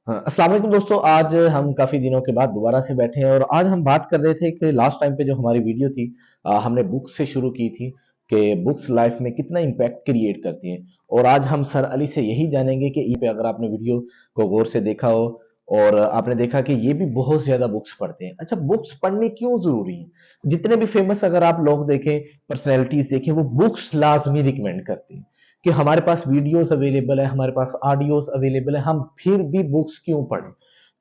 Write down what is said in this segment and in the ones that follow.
हाँ, अस्सलाम वालेकुम दोस्तों। आज हम काफ़ी दिनों के बाद दोबारा से बैठे हैं और आज हम बात कर रहे थे कि लास्ट टाइम पे जो हमारी वीडियो थी, हमने बुक्स से शुरू की थी कि बुक्स लाइफ में कितना इम्पैक्ट क्रिएट करती हैं। और आज हम सर अली से यही जानेंगे कि पे अगर आपने वीडियो को गौर से देखा हो और आपने देखा कि ये भी बहुत ज़्यादा बुक्स पढ़ते हैं। अच्छा, बुक्स पढ़नी क्यों ज़रूरी है? जितने भी फेमस अगर आप लोग देखें, पर्सनैलिटीज़ देखें, वो बुक्स लाज़मी रिकमेंड करती हैं कि हमारे पास वीडियोस अवेलेबल है, हमारे पास ऑडियोस अवेलेबल है, हम फिर भी बुक्स क्यों पढ़ें?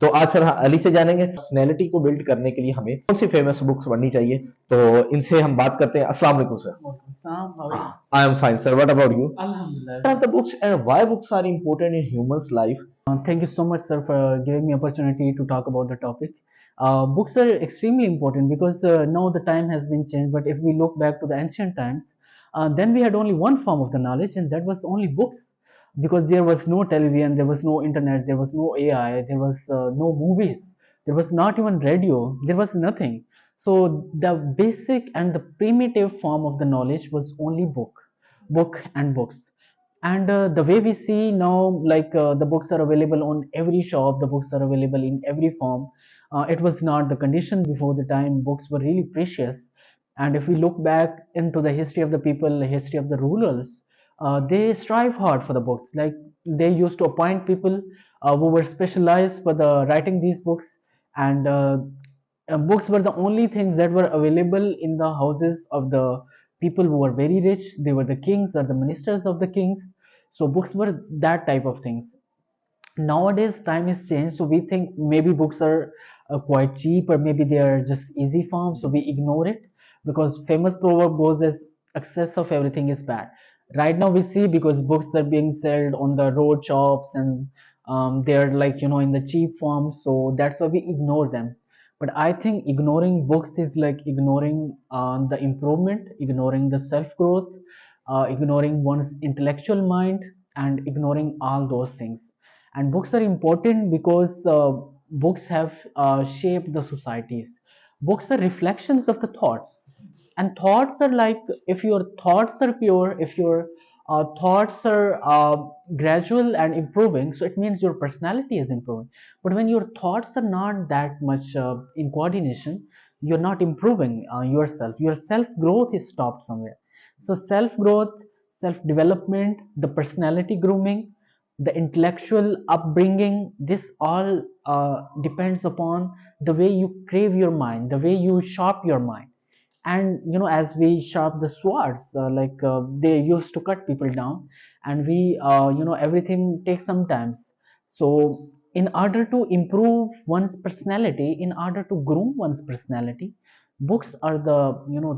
तो आज सर अली से जानेंगे पर्सनैलिटी को बिल्ड करने के लिए हमें कौन सी फेमस बुक्स पढ़नी चाहिए। तो इनसे हम बात करते हैं। अस्सलाम वालेकुम sir. Sam, how are you? I am fine sir, what about you? Alhamdulillah. What are the books and why books are important in humans life? Thank you so much, sir, for giving me opportunity to talk about the topic. Books are extremely important because now the time has been changed. But if we look back to the ancient times, then we had only one form of the knowledge, and that was only books. Because there was no television, there was no internet, there was no AI, there was no movies, there was not even radio, there was nothing. So the basic and the primitive form of the knowledge was only book and books. And the way we see now, like the books are available on every shop, the books are available in every form. It was not the condition before the time. Books were really precious. And if we look back into the history of the people, the history of the rulers, they strive hard for the books. Like they used to appoint people who were specialized for the writing these books. And books were the only things that were available in the houses of the people who were very rich. They were the kings or the ministers of the kings. So books were that type of things. Nowadays time is changed, so we think maybe books are quite cheap, or maybe they are just easy form, so we ignore it. Because famous proverb goes as excess of everything is bad. Right now we see, because books are being sold on the road shops, and they're like, in the cheap form, so that's why we ignore them. But I think ignoring books is like ignoring the improvement, ignoring the self growth, ignoring one's intellectual mind, and ignoring all those things. And books are important because books have shaped the societies. Books are reflections of the thoughts, and thoughts are like, if your thoughts are pure, if your thoughts are gradual and improving, so it means your personality is improving. But when your thoughts are not that much in coordination, you're not improving yourself. Your self growth is stopped somewhere. So self growth, self development, the personality grooming, the intellectual upbringing, this all depends upon the way you crave your mind, the way you sharp your mind. And as we sharp the swords, they used to cut people down, and we everything takes some time. So in order to improve one's personality, in order to groom one's personality, books are the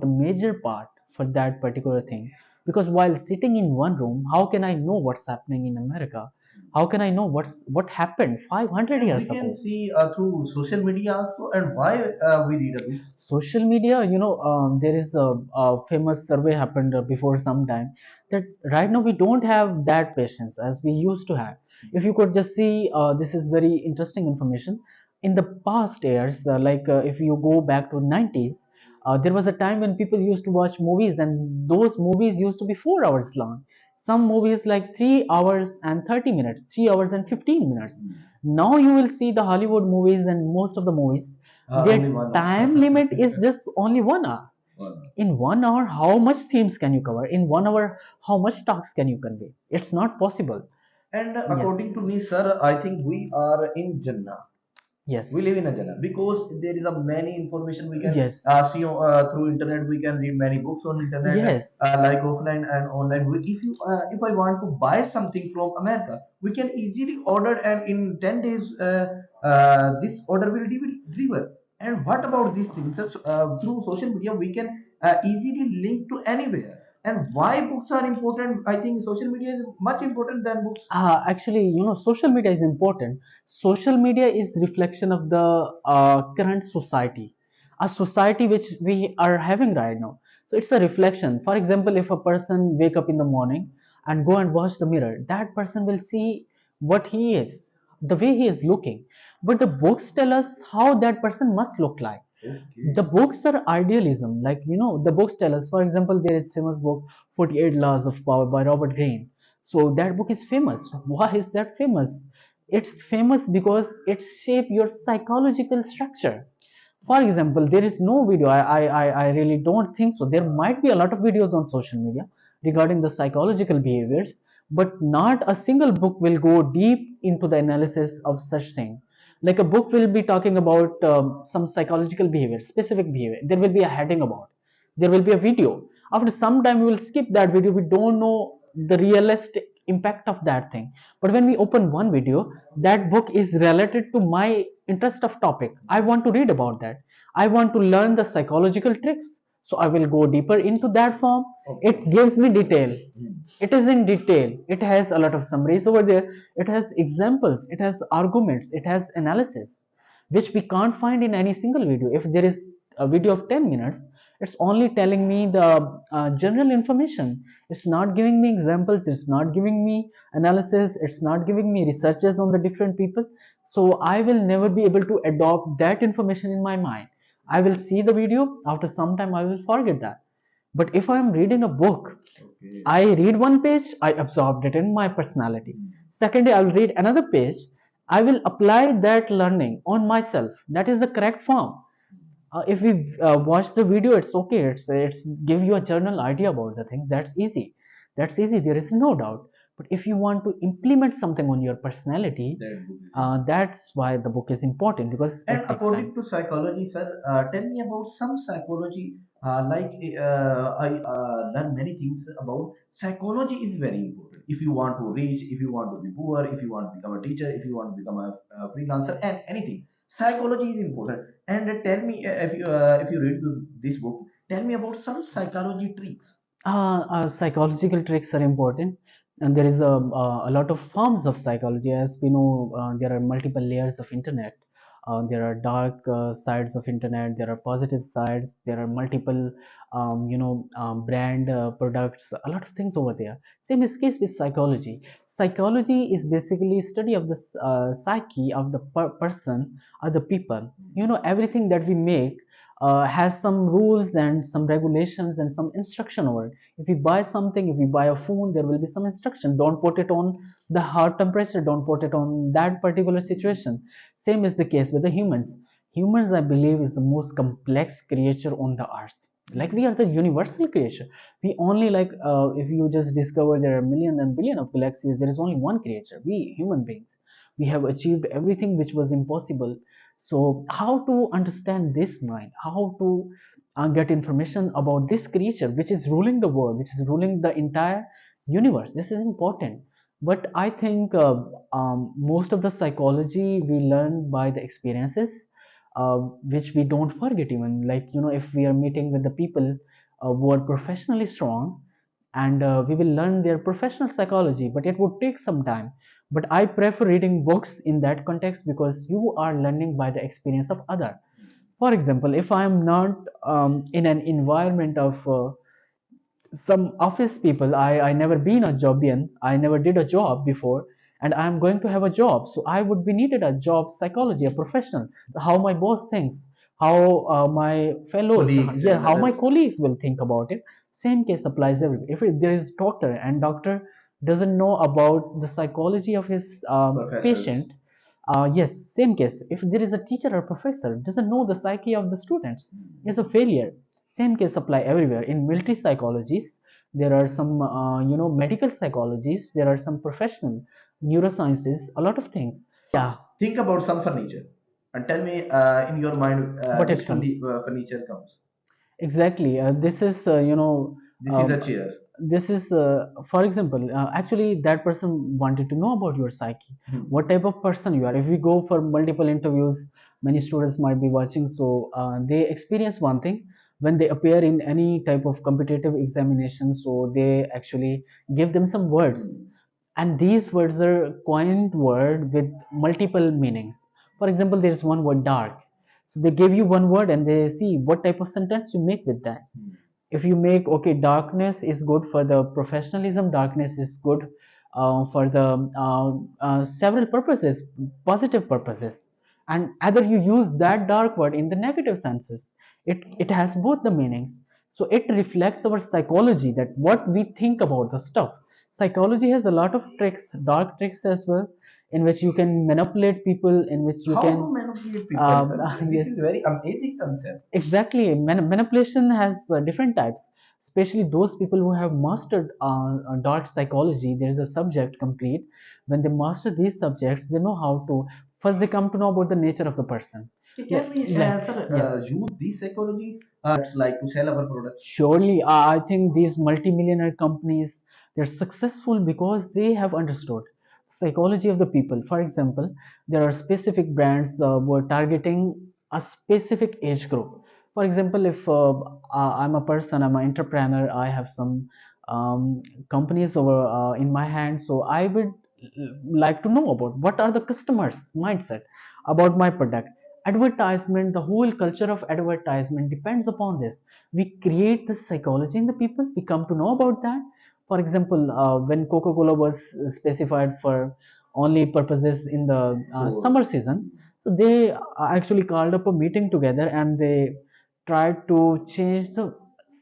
the major part for that particular thing. Because while sitting in one room, how can I know what's happening in America? How can I know what happened 500 And we years can ago? see through social media also, and why we read a book. Social media, there is a famous survey happened before some time, that right now we don't have that patience as we used to have. If you could just see, this is very interesting information. In the past years, if you go back to 90s, there was a time when people used to watch movies, and those movies used to be 4 hours long. Some movies like 3 hours and 30 minutes, 3 hours and 15 minutes. Now you will see the Hollywood movies, and most of the movies, their Only 1 hour. time limit is just only 1 hour. 1 hour. In 1 hour, how much themes can you cover? In 1 hour, how much talks can you convey? It's not possible. And Yes. according to me, sir, I think we are in Jannah. Yes. We live in a Jannah because there is a many information we can Yes. see through internet. We can read many books on internet, Yes. like offline and online. If I want to buy something from America, we can easily order, and in 10 days, this order will be delivered. And what about these things? Through social media, we can easily link to anywhere. And why books are important? I think social media is much important than books. Actually, social media is important. Social media is reflection of the current society, a society which we are having right now. So it's a reflection. For example, if a person wake up in the morning and go and watch the mirror, that person will see what he is, the way he is looking. But the books tell us how that person must look like. Okay. The books are idealism. Like, the books tell us, for example, there is famous book 48 Laws of Power by Robert Greene. So that book is famous. Why is that famous? It's famous because it shapes your psychological structure. For example, there is no video, I really don't think so. There might be a lot of videos on social media regarding the psychological behaviors, but not a single book will go deep into the analysis of such thing. Like a book will be talking about some psychological behavior, specific behavior. There will be a heading about. There will be a video. After some time, we will skip that video. We don't know the realistic impact of that thing. But when we open one video, that book is related to my interest of topic. I want to read about that. I want to learn the psychological tricks. So I will go deeper into that form. Okay. It gives me detail. It is in detail. It has a lot of summaries over there. It has examples. It has arguments. It has analysis, which we can't find in any single video. If there is a video of 10 minutes, it's only telling me the general information. It's not giving me examples. It's not giving me analysis. It's not giving me researches on the different people. So I will never be able to adopt that information in my mind. I will see the video. After some time, I will forget that. But if I am reading a book, Okay. I read one page, I absorbed it in my personality. Second day, I will read another page. I will apply that learning on myself. That is the correct form. If we watch the video, it's okay. It's give you a general idea about the things. That's easy. That's easy. There is no doubt. But if you want to implement something on your personality, That book is that's why the book is important because And it takes according time. to psychology, sir, tell me about some psychology. I learn many things about psychology is very important. If you want to reach, if you want to be poor, if you want to become a teacher, if you want to become a freelancer, and anything, psychology is important. And tell me if you read this book, tell me about some psychology tricks. Psychological tricks are important, and there is a lot of forms of psychology. As we know, there are multiple layers of internet. There are dark sides of internet. There are positive sides. There are multiple, brand products. A lot of things over there. Same is case with psychology. Psychology is basically study of the psyche of the person or the people. Everything that we make has some rules and some regulations and some instruction over it. If you buy something, if you buy a phone, there will be some instruction. Don't put it on the heart temperature. Don't put it on that particular situation. Same is the case with the humans. Humans, I believe, is the most complex creature on the earth. Like we are the universal creature. We only like if you just discover there are million and billion of galaxies, there is only one creature. We human beings. We have achieved everything which was impossible. So how to understand this mind? How to get information about this creature which is ruling the world, which is ruling the entire universe? This is important. But I think most of the psychology we learn by the experiences, which we don't forget even. Like if we are meeting with the people who are professionally strong, and we will learn their professional psychology, but it would take some time. But I prefer reading books in that context because you are learning by the experience of other. For example, if I am not in an environment of some office people, I never been a jobian, I never did a job before, and I am going to have a job, so I would be needed a job psychology, a professional, how my boss thinks, how my fellows, Colleagues yeah, and how my other. colleagues will think about it. Same case applies everywhere. If there is doctor and doctor doesn't know about the psychology of his Professors. patient, yes, same case. If there is a teacher or professor doesn't know the psyche of the students, is a failure. Same case apply everywhere. In military psychologies, there are some, medical psychologies. There are some professional neurosciences. A lot of things. Yeah, Think about some furniture and tell me in your mind but which it comes. furniture comes. Exactly. This is, This is a um, chair. this is, for example, actually, that person wanted to know about your psyche, Hmm. what type of person you are. If we go for multiple interviews, many students might be watching, so they experience one thing when they appear in any type of competitive examination. So they actually give them some words, and these words are coined word with multiple meanings. For example, there is one word dark, so they give you one word and they see what type of sentence you make with that. If you make, okay, darkness is good for the professionalism, darkness is good for the several purposes, positive purposes, and either you use that dark word in the negative senses, it has both the meanings. So it reflects our psychology, that what we think about the stuff. Psychology has a lot of tricks, dark tricks as well. in which you can manipulate people, in which you How to can manipulate people, sir? This yes, is very amazing concept. exactly. Manipulation has different types, especially those people who have mastered dark psychology. There is a subject complete. When they master these subjects, they know how to. First, they come to know about the nature of the person. Can we, Like, sir, yes, use this psychology like to sell our products? surely, I think these multimillionaire companies, they're successful because they have understood psychology of the people. For example, there are specific brands who are targeting a specific age group. For example, if I'm a person, I'm an entrepreneur, I have some companies over in my hand, so I would like to know about what are the customers' mindset about my product. Advertisement, the whole culture of advertisement depends upon this. We create this psychology in the people, we come to know about that. For example, when Coca-Cola was specified for only purposes in the For summer season, so they actually called up a meeting together and they tried to change the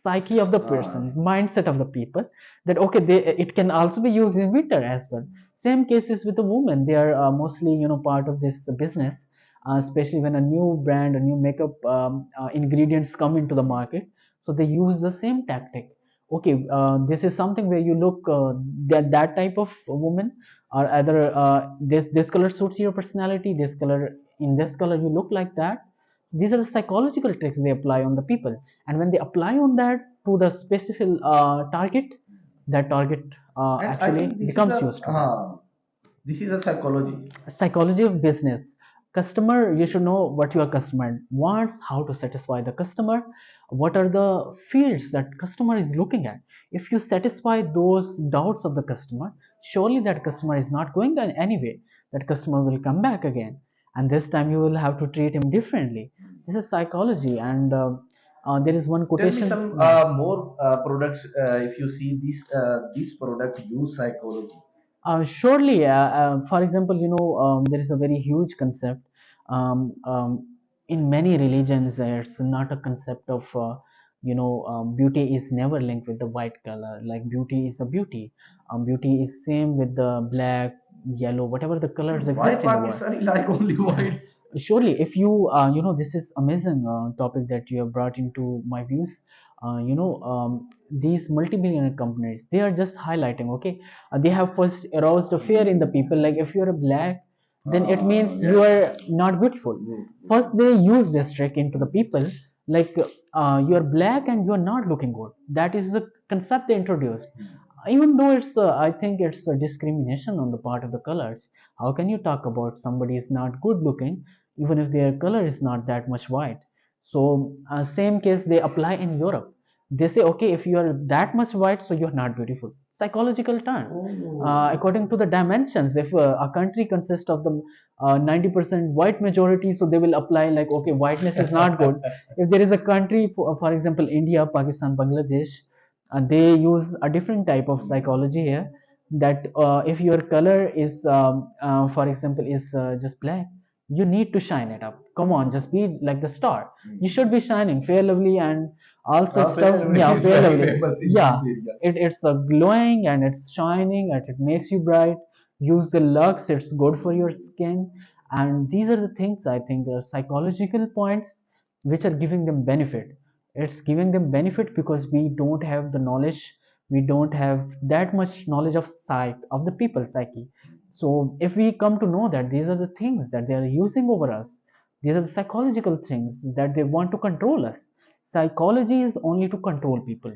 psyche of the person, mindset of the people, that okay, it can also be used in winter as well. Same cases with the women, they are mostly part of this business, especially when a new brand, a new makeup ingredients come into the market. So they use the same tactic. Okay, this is something where you look that type of woman, or either this color suits your personality, this color, in this color you look like that. These are the psychological tricks they apply on the people, and when they apply on that to the specific target, that target and I actually think this is becomes a used to that. this is a psychology. Psychology of business. Customer, you should know what your customer wants, how to satisfy the customer, what are the fields that customer is looking at. If you satisfy those doubts of the customer, surely that customer is not going anyway. That customer will come back again, and this time you will have to treat him differently. This is psychology. And there is one Tell me quotation. some Yeah. more products. If you see this product use psychology. Surely, for example, there is a very huge concept. In many religions, there's not a concept of, beauty is never linked with the white color. Like beauty is a beauty. Beauty is same with the black, yellow, whatever the colors Why exist in the world. Pakistani like only white? Surely, if you this is amazing topic that you have brought into my views. These multi-billionaire companies, they are just highlighting, okay, they have first aroused a fear in the people, like if you're a black, then it means you Yes. are not beautiful. First they use this trick into the people, like you're black and you're not looking good. That is the concept they introduced. Even though it's I think it's a discrimination on the part of the colors. How can you talk about somebody is not good looking even if their color is not that much white? So same case they apply in Europe. They say, okay, if you are that much white, so you're not beautiful. Psychological turn. Oh. According to the dimensions, if a country consists of the 90% white majority, so they will apply like, okay, whiteness is not good. If there is a country, for example, India, Pakistan, Bangladesh, they use a different type of psychology here, that if your color is for example is just black, you need to shine it up. Come on, just be like the star. You should be shining fair, lovely, and all such stuff. Fair Yeah, is fair, very lovely. famous in Yeah, this area. it's a glowing and it's shining and it makes you bright. Use the lux, it's good for your skin. And these are the things, I think, are psychological points which are giving them benefit. It's giving them benefit because we don't have the knowledge, we don't have that much knowledge of of the people's psyche. So if we come to know that these are the things that they are using over us, these are the psychological things that they want to control us. Psychology is only to control people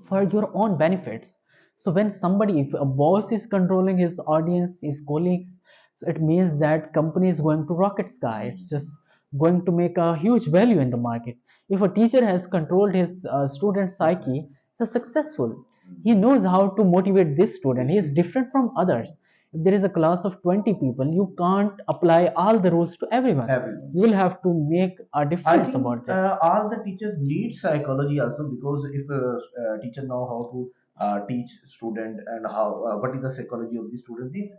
for your own benefits. So when somebody, if a boss is controlling his audience, his colleagues, so it means that company is going to rocket sky. It's just going to make a huge value in the market. If a teacher has controlled his student psyche, so successful. He knows how to motivate this student. He is different from others. If there is a class of 20 people, you can't apply all the rules to everyone. Everyone. You will have to make a I difference think about that. all the teachers need psychology also, because if a teacher know how to teach student and how what is the psychology of the student, this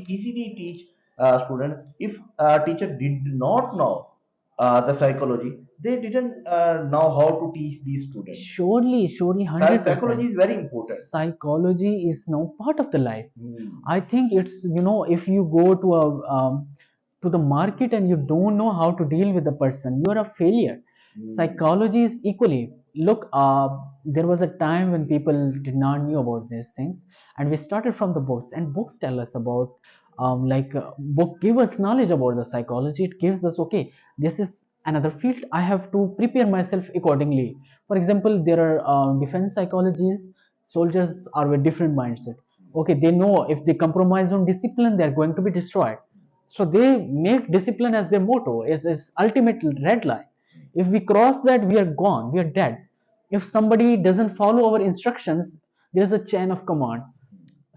easily teach student. If teacher did not know the psychology, they didn't know how to teach these students. Surely, surely, 100%. Psychology is very important. Psychology is now part of the life. Hmm. I think it's, if you go to the market and you don't know how to deal with the person, you are a failure. Hmm. Psychology is equally. Look, there was a time when people did not knew about these things, and we started from the books, and books tell us about, book give us knowledge about the psychology. It gives us, okay, this is another field. I have to prepare myself accordingly. For example, there are defense psychologies. Soldiers are with different mindset. Okay, they know if they compromise on discipline, they are going to be destroyed. So they make discipline as their motto, is ultimate red line. If we cross that, we are gone, we are dead. If somebody doesn't follow our instructions, there is a chain of command.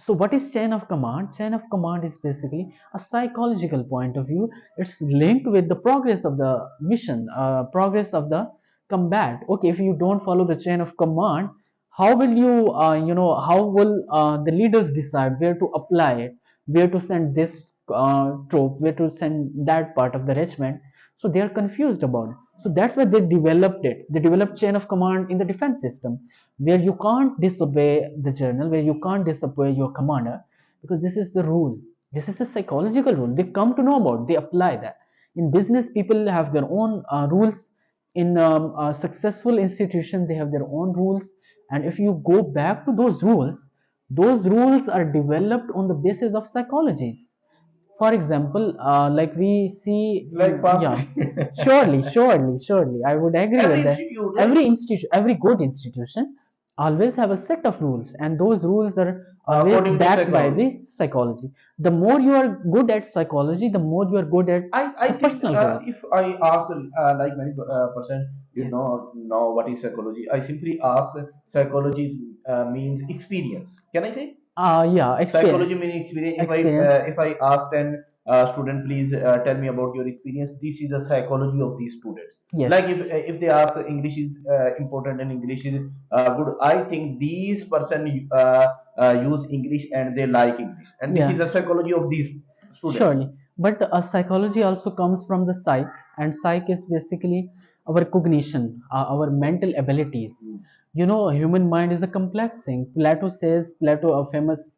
So what is chain of command? Chain of command is basically a psychological point of view. It's linked with the progress of the mission, progress of the combat. Okay, if you don't follow the chain of command, how will you, how will the leaders decide where to apply it, where to send this troop, where to send that part of the regiment? So they are confused about it. So that's why they developed it. They developed chain of command in the defense system, where you can't disobey the journal, where you can't disobey your commander, because this is the rule. This is a psychological rule. They come to know about, they apply that. In business, people have their own rules. In a successful institution, they have their own rules. And if you go back to those rules are developed on the basis of psychologies. For example, like we see Like yeah, public. surely, I would agree Every with that. institute, right? Every good institution always have a set of rules, and those rules are always According to backed by the psychology. psychology. The more you are good at psychology, the more you are good at I the think personal growth. if I ask like many person, you Yes. know what is psychology. I simply ask psychology means experience. Can I say? Yeah, Psychology experience. meaning experience. Experience. If I ask an student, please tell me about your experience. This is the psychology of these students. Yes. Like if they ask English is important and English is good, I think these person use English and they like English, and this is Yeah. the psychology of these students. Surely, but psychology also comes from the psyche, and psyche is basically our cognition, our mental abilities. Human mind is a complex thing. Plato says, Plato, a famous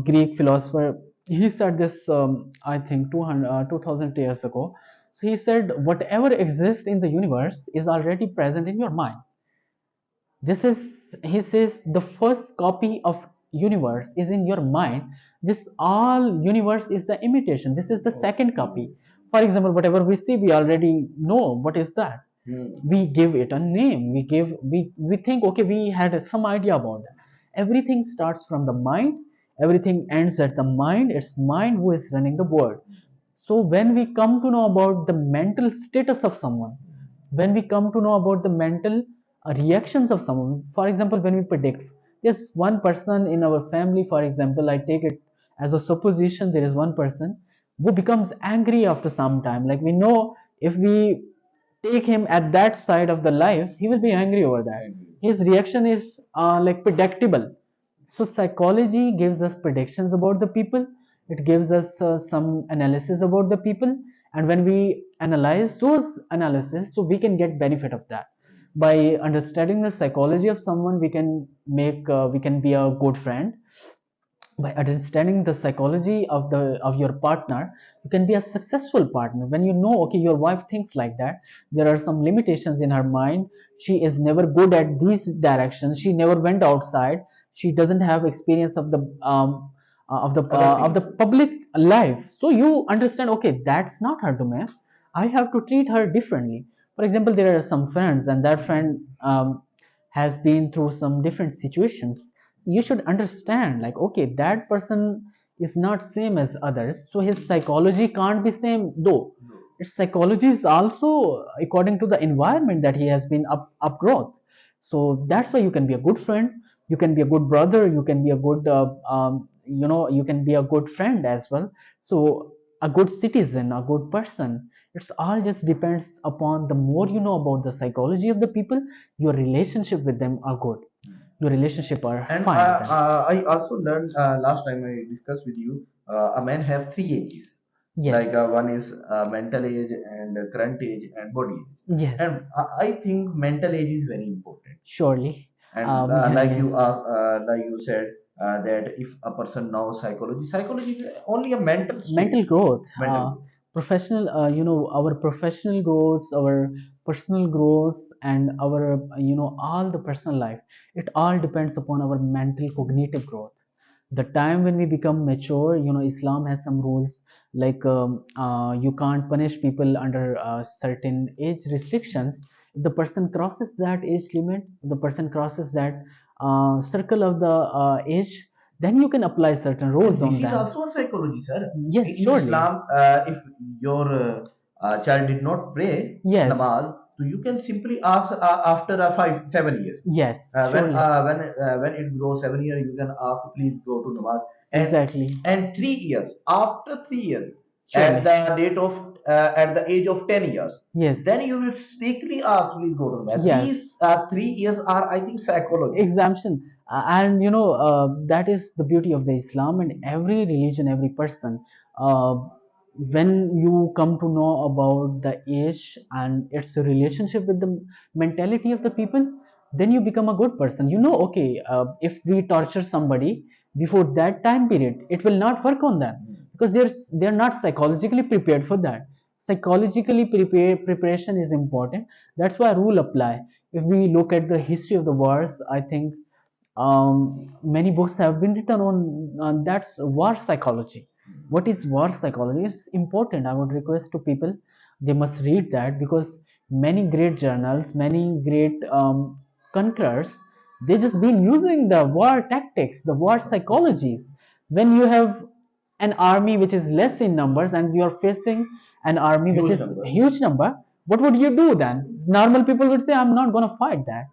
Greek philosopher, he said this, I think, 2000 years ago. So he said, whatever exists in the universe is already present in your mind. This is, he says, the first copy of universe is in your mind. This all universe is the imitation. This is the second copy. For example, whatever we see, we already know what is that. Hmm. We give it a name. We think, okay, we had some idea about that. Everything starts from the mind. Everything ends at the mind. It's mind who is running the world. So when we come to know about the mental status of someone, when we come to know about the mental reactions of someone, for example, when we predict, there's one person in our family, for example, I take it as a supposition, there is one person who becomes angry after some time. Like we know, if we take him at that side of the life, he will be angry over that. His reaction is like predictable. So psychology gives us predictions about the people. It gives us some analysis about the people, and when we analyze those analysis, so we can get benefit of that. By understanding the psychology of someone, we can be a good friend. By understanding the psychology of your partner, you can be a successful partner. When you know, okay, your wife thinks like that, there are some limitations in her mind. She is never good at these directions. She never went outside. She doesn't have experience of the Other of the things. public life. So you understand, okay, that's not her domain. I have to treat her differently. For example, there are some friends, and that friend has been through some different situations. You should understand, like, okay, that person is not same as others, so his psychology can't be same though. Its psychology is also according to the environment that he has been upgrowth. So that's why you can be a good friend, you can be a good brother, you can be a good you can be a good friend as well. So a good citizen, a good person, it's all just depends upon, the more you know about the psychology of the people, your relationship with them are good, your relationship are And fine with them. I also learned last time I discussed with you, a man have three ages. Like Yes. one is mental age and current age and body age. Yes. And I think mental age is very important. Surely. And Yes. like you said, that if a person knows psychology is only a mental state, Mental growth, mental growth. professional, our professional growth, our personal growth, and our, all the personal life, it all depends upon our mental cognitive growth. The time when we become mature, Islam has some rules, like you can't punish people under certain age restrictions. If the person crosses that age limit, if the person crosses that circle of the age, then you can apply certain rules And this on is them. also a psychology, sir. Yes, In surely. Islam, if your child did not pray Yes, namaz, so you can simply ask after 5 7 years. yes, surely. When it grows 7 years, you can ask, please go to namaz. And Exactly. 3 years, after 3 years, at Surely. the date of at the age of 10 years, Yes. then you will strictly ask, please go to namaz. Yes. These 3 years are, I think, psychology. Exemption. And that is the beauty of the Islam, and every religion, every person. Uh, when you come to know about the age and its relationship with the mentality of the people, then you become a good person. Okay, if we torture somebody before that time period, it will not work on them, because they're not psychologically prepared for that. Psychologically preparation is important. That's why rule apply. If we look at the history of the wars, I think many books have been written on that's war psychology. What is war psychology? It's important. I would request to people, they must read that, because many great journals, many great conquerors, they just been using the war tactics, the war psychologies. When you have an army which is less in numbers and you are facing an army which Huge is number. huge number, what would you do then? Normal people would say, I'm not going to fight that.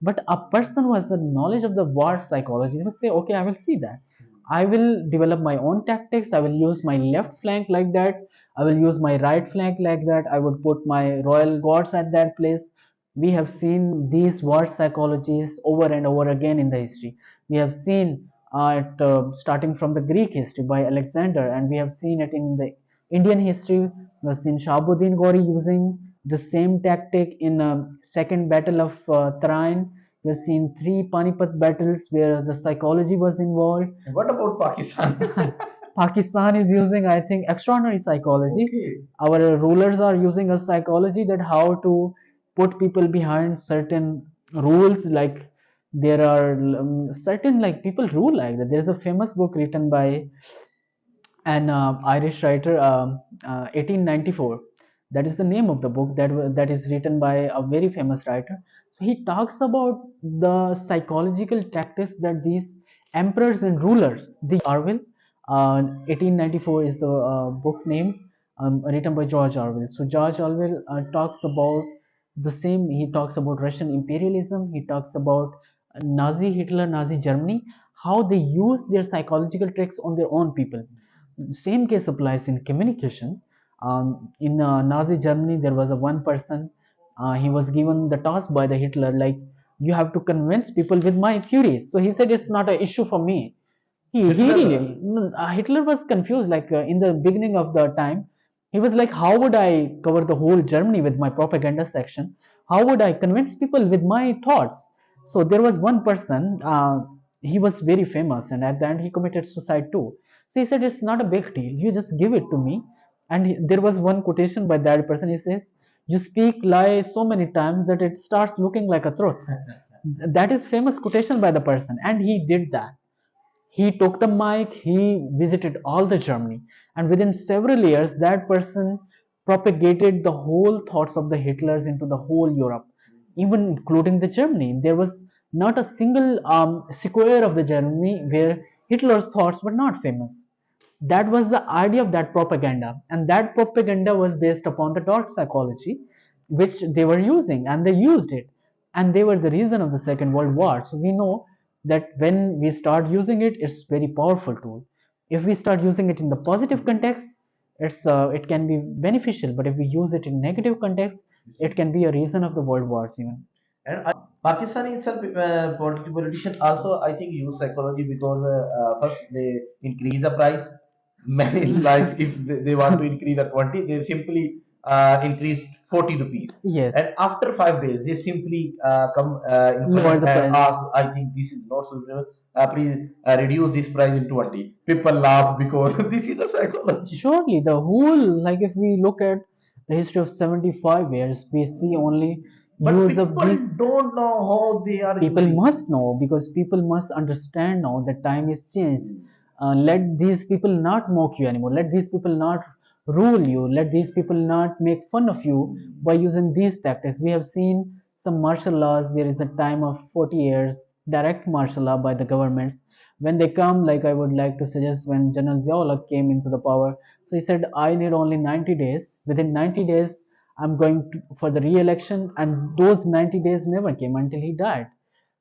But a person who has a knowledge of the war psychology will say, okay, I will see that. I will develop my own tactics. I will use my left flank like that. I will use my right flank like that. I would put my royal guards at that place. We have seen these war psychologies over and over again in the history. We have seen starting from the Greek history by Alexander, and we have seen it in the Indian history. We have seen Shahabuddin Gauri using the same tactic in second battle of Trine. We have seen three Panipat battles where the psychology was involved. And what about Pakistan? Pakistan is using, I think, extraordinary psychology. Okay. Our rulers are using a psychology that how to put people behind certain rules. Like there are certain, like, people rule like that. There's a famous book written by an Irish writer, 1894. That is the name of the book that is written by a very famous writer. So he talks about the psychological tactics that these emperors and rulers they Orwell. 1894 is the book name, written by George Orwell. So George Orwell talks about the same. He talks about Russian imperialism. He talks about Nazi Hitler, Nazi Germany, how they use their psychological tricks on their own people. Same case applies in communication. In Nazi Germany, there was a one person. He was given the task by the Hitler, like, you have to convince people with my theories. So he said it's not an issue for me. He Hitler. really, no, Hitler was confused. Like in the beginning of the time, he was like, how would I cover the whole Germany with my propaganda section? How would I convince people with my thoughts? So there was one person. He was very famous, and at the end he committed suicide too. So he said, it's not a big deal. You just give it to me. And there was one quotation by that person. He says, you speak lie so many times that it starts looking like a truth. That is famous quotation by the person, and he did that. He took the mic, he visited all the Germany, and within several years, that person propagated the whole thoughts of the Hitlers into the whole Europe, even including the Germany. There was not a single square of the Germany where Hitler's thoughts were not famous. That was the idea of that propaganda, and that propaganda was based upon the dark psychology, which they were using, and they used it, and they were the reason of the Second World War. So we know that when we start using it, it's very powerful tool. If we start using it in the positive context, it can be beneficial. But if we use it in negative context, it can be a reason of the world wars even. And Pakistani itself, politician also, I think, use psychology because first they increase the price, Many like if they want to increase the 20, they simply increase 40 rupees. Yes, And after 5 days, they simply come in lower front the and price. ask, I think this is not suitable. Please reduce this price in 20. People laugh because this is the psychology. Surely, the whole, like if we look at the history of 75 years, we see only But use of people these. don't know how they are People using. must know, because people must understand now that time is changed. Let these people not mock you anymore. Let these people not rule you. Let these people not make fun of you by using these tactics. We have seen some martial laws. There is a time of 40 years direct martial law by the governments. When they come, like I would like to suggest, when General Ziaullah came into the power, so he said, I need only 90 days. Within 90 days, I'm going to, for the re-election, and those 90 days never came until he died.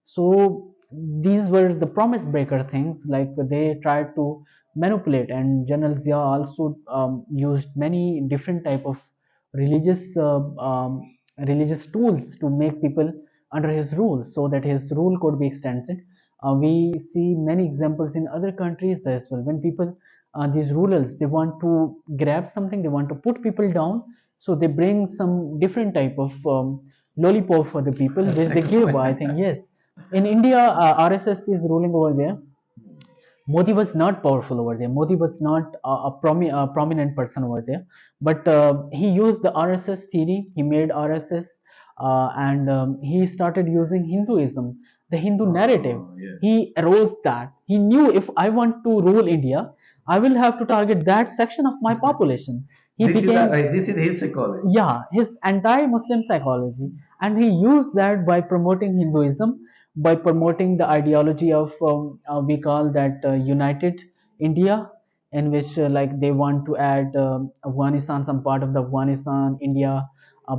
So these were the promise breaker things, like they tried to manipulate. And General Zia also used many different type of religious religious tools to make people under his rule, so that his rule could be extended. We see many examples in other countries as well. When people, these rulers, they want to grab something, they want to put people down, so they bring some different type of lollipop for the people, which they give. I think yes, in India, RSS is ruling over there. Modi was not powerful over there. Modi was not a prominent person over there, but he used the RSS theory. He made RSS, and he started using Hinduism, the Hindu narrative. Yes. He arose that. He knew, if I want to rule India, I will have to target that section of my population. He became, This is his psychology. yeah, his anti-Muslim psychology, and he used that by promoting Hinduism, by promoting the ideology of, we call that, united India, in which, like, they want to add Afghanistan, some part of the Afghanistan, India,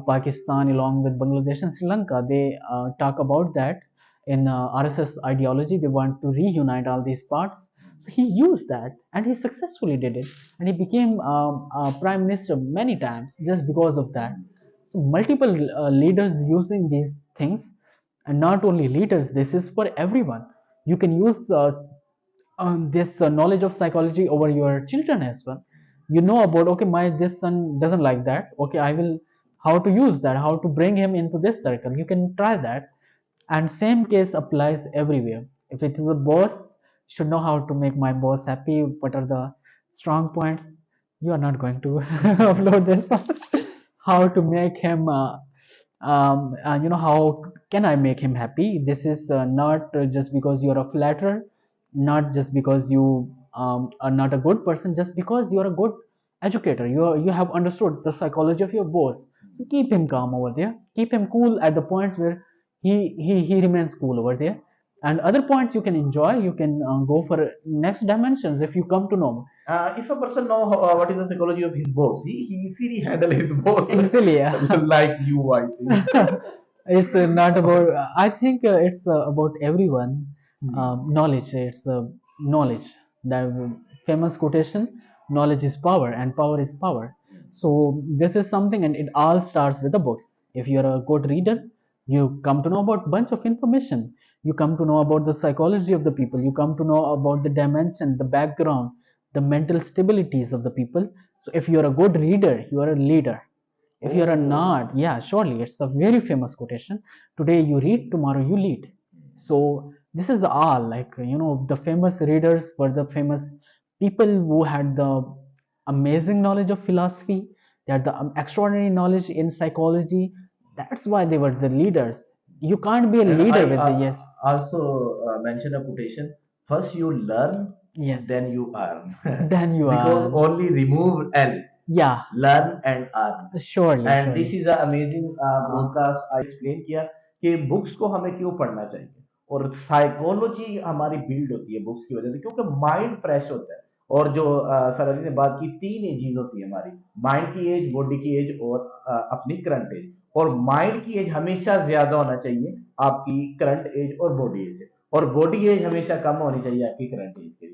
Pakistan, along with Bangladesh and Sri Lanka. They talk about that in RSS ideology. They want to reunite all these parts. So he used that, and he successfully did it, and he became prime minister many times just because of that. So multiple leaders using these things, and not only leaders, this is for everyone. You can use this knowledge of psychology over your children as well. You know about, okay, my this son doesn't like that, okay, I will, how to use that, how to bring him into this circle, you can try that. And same case applies everywhere. If it is a boss, should know how to make my boss happy. What are the strong points? You are not going to upload this one. How to make him how can I make him happy? This is not just because you're a flatterer, not just because you are not a good person, just because you're a good educator. You have understood the psychology of your boss. So keep him calm over there, keep him cool at the points where he remains cool over there. And other points you can enjoy, you can go for next dimensions if you come to know. If a person know what is the psychology of his boss, he easily handle his boss Easily, yeah. like you, I think. It's not about, I think it's about everyone. Knowledge, it's knowledge. The famous quotation, knowledge is power and power is power. So this is something, and it all starts with the books. If you're a good reader, you come to know about bunch of information. You come to know about the psychology of the people. You come to know about the dimension, the background, the mental stabilities of the people. So if you're a good reader, you are a leader. If you're a not, yeah, surely it's a very famous quotation. Today you read, tomorrow you lead. So this is all, like, the famous readers were the famous people who had the amazing knowledge of philosophy. They had the extraordinary knowledge in psychology. That's why they were the leaders. You can't be a And leader I with the, yes, also mentioned a quotation: first you learn, yes, then you earn. then you Because are, only remove L, yeah, learn and earn. surely, and this surely. Is amazing broadcast I explain किया कि books को हमें क्यों पढ़ना चाहिए और psychology हमारी build होती है बुक्स की वजह से क्योंकि माइंड फ्रेश होता है और जो सर अली ने बात की तीन एजेस होती है हमारी माइंड की एज बॉडी की एज और अपनी करंट एज और माइंड की एज हमेशा ज्यादा होना चाहिए आपकी करंट एज और बॉडी एज से और बॉडी एज हमेशा कम होनी चाहिए आपकी करंट एज के लिए